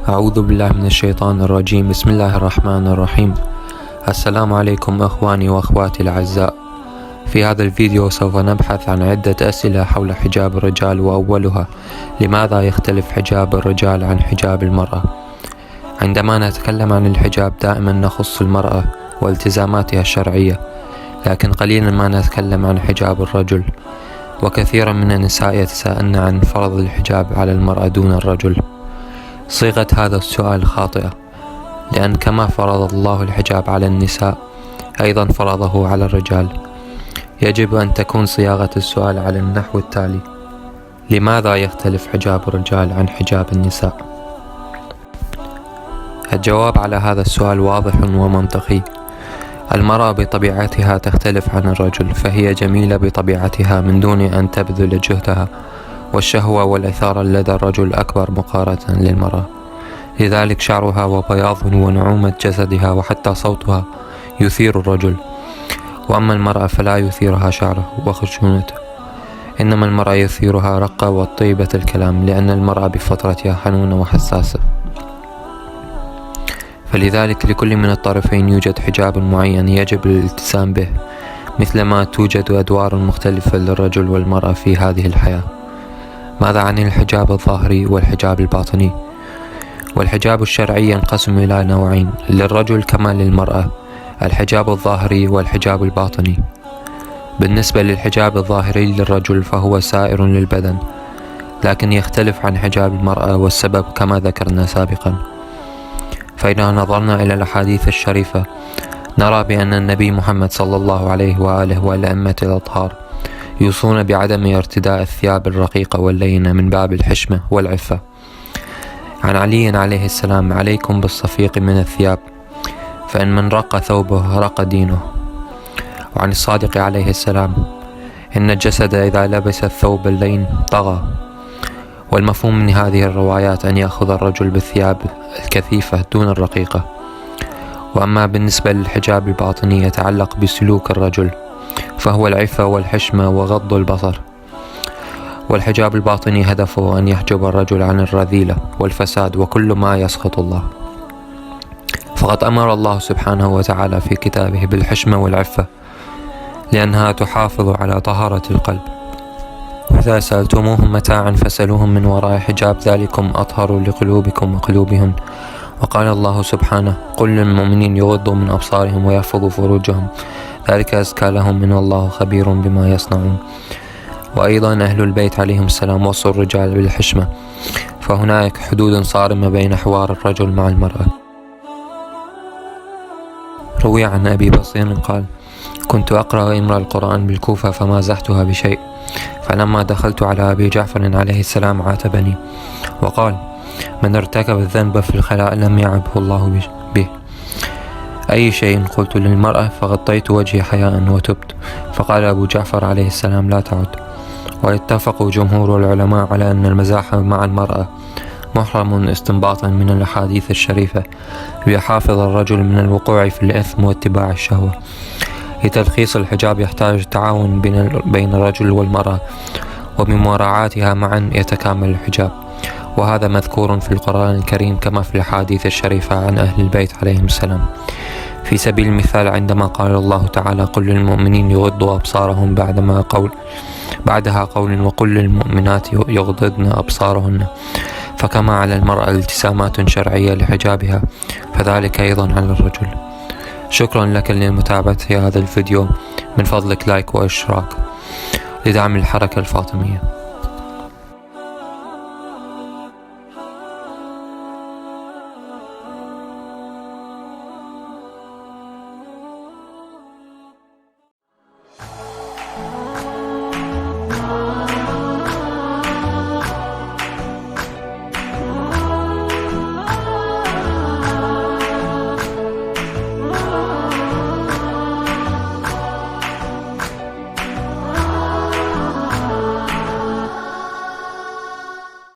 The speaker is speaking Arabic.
أعوذ بالله من الشيطان الرجيم. بسم الله الرحمن الرحيم. السلام عليكم أخواني وأخواتي الأعزاء. في هذا الفيديو سوف نبحث عن عدة أسئلة حول حجاب الرجال، وأولها: لماذا يختلف حجاب الرجال عن حجاب المرأة؟ عندما نتكلم عن الحجاب دائما نخص المرأة والتزاماتها الشرعية، لكن قليلا ما نتكلم عن حجاب الرجل، وكثيرا من النساء يتساءلن عن فرض الحجاب على المرأة دون الرجل. صيغة هذا السؤال خاطئة، لأن كما فرض الله الحجاب على النساء أيضا فرضه على الرجال. يجب أن تكون صياغة السؤال على النحو التالي: لماذا يختلف حجاب الرجال عن حجاب النساء؟ الجواب على هذا السؤال واضح ومنطقي. المرأة بطبيعتها تختلف عن الرجل، فهي جميلة بطبيعتها من دون أن تبذل جهدها، والشهوة والإثارة لدى الرجل أكبر مقارنة للمرأة. لذلك شعرها وبياض ونعومة جسدها وحتى صوتها يثير الرجل، وأما المرأة فلا يثيرها شعره وخشونته، إنما المرأة يثيرها رقة وطيبة الكلام، لأن المرأة بفطرتها حنونة وحساسة. فلذلك لكل من الطرفين يوجد حجاب معين يجب الالتزام به، مثلما توجد أدوار مختلفة للرجل والمرأة في هذه الحياة. ماذا عن الحجاب الظاهري والحجاب الباطني؟ والحجاب الشرعي ينقسم إلى نوعين للرجل كما للمرأة: الحجاب الظاهري والحجاب الباطني. بالنسبة للحجاب الظاهري للرجل فهو سائر للبدن، لكن يختلف عن حجاب المرأة، والسبب كما ذكرنا سابقا. فإذا نظرنا إلى الأحاديث الشريفة نرى بأن النبي محمد صلى الله عليه وآله والأئمة الأطهار يوصون بعدم ارتداء الثياب الرقيقة واللينة من باب الحشمة والعفة. عن علي عليه السلام: عليكم بالصفيق من الثياب، فإن من رق ثوبه رق دينه. وعن الصادق عليه السلام: إن الجسد إذا لبس الثوب اللين طغى. والمفهوم من هذه الروايات أن يأخذ الرجل بالثياب الكثيفة دون الرقيقة. وأما بالنسبة للحجاب الباطني يتعلق بسلوك الرجل، فهو العفة والحشمة وغض البصر. والحجاب الباطني هدفه أن يحجب الرجل عن الرذيلة والفساد وكل ما يسخط الله. فقد أمر الله سبحانه وتعالى في كتابه بالحشمة والعفة، لأنها تحافظ على طهارة القلب. وإذا سألتموهم متاعا فاسألوهم من وراء حجاب، ذلكم أطهر لقلوبكم وقلوبهم. وقال الله سبحانه: قل للمؤمنين يغضوا من أبصارهم ويحفظوا فروجهم، ذلك أزكى لهم إن الله خبير بما يصنعون. وأيضا أهل البيت عليهم السلام وصوا الرجال بالحشمة، فهناك حدود صارمة بين حوار الرجل مع المرأة. روي عن أبي بصير قال: كنت أقرأ امرأ القرآن بالكوفة فمازحتها بشيء، فلما دخلت على أبي جعفر عليه السلام عاتبني وقال: من ارتكب الذنب في الخلاء لم يعبه الله به. أي شيء؟ قلت: للمرأة، فغطيت وجهي حياء وتبت. فقال أبو جعفر عليه السلام: لا تعد. واتفقوا جمهور العلماء على أن المزاح مع المرأة محرم استنباطا من الأحاديث الشريفة، ليحافظ الرجل من الوقوع في الإثم واتباع الشهوة. لتلخيص الحجاب يحتاج تعاون بين الرجل والمرأة، وبمراعاتها معا يتكامل الحجاب، وهذا مذكور في القرآن الكريم كما في الأحاديث الشريفة عن أهل البيت عليهم السلام. في سبيل المثال عندما قال الله تعالى: قل للمؤمنين يغضوا أبصارهم، بعدها قول: وقل للمؤمنات يغضضن أبصارهن. فكما على المرأة التزامات شرعية لحجابها، فذلك أيضا على الرجل. شكرا لك لمتابعة هذا الفيديو. من فضلك لايك واشتراك لدعم الحركة الفاطمية.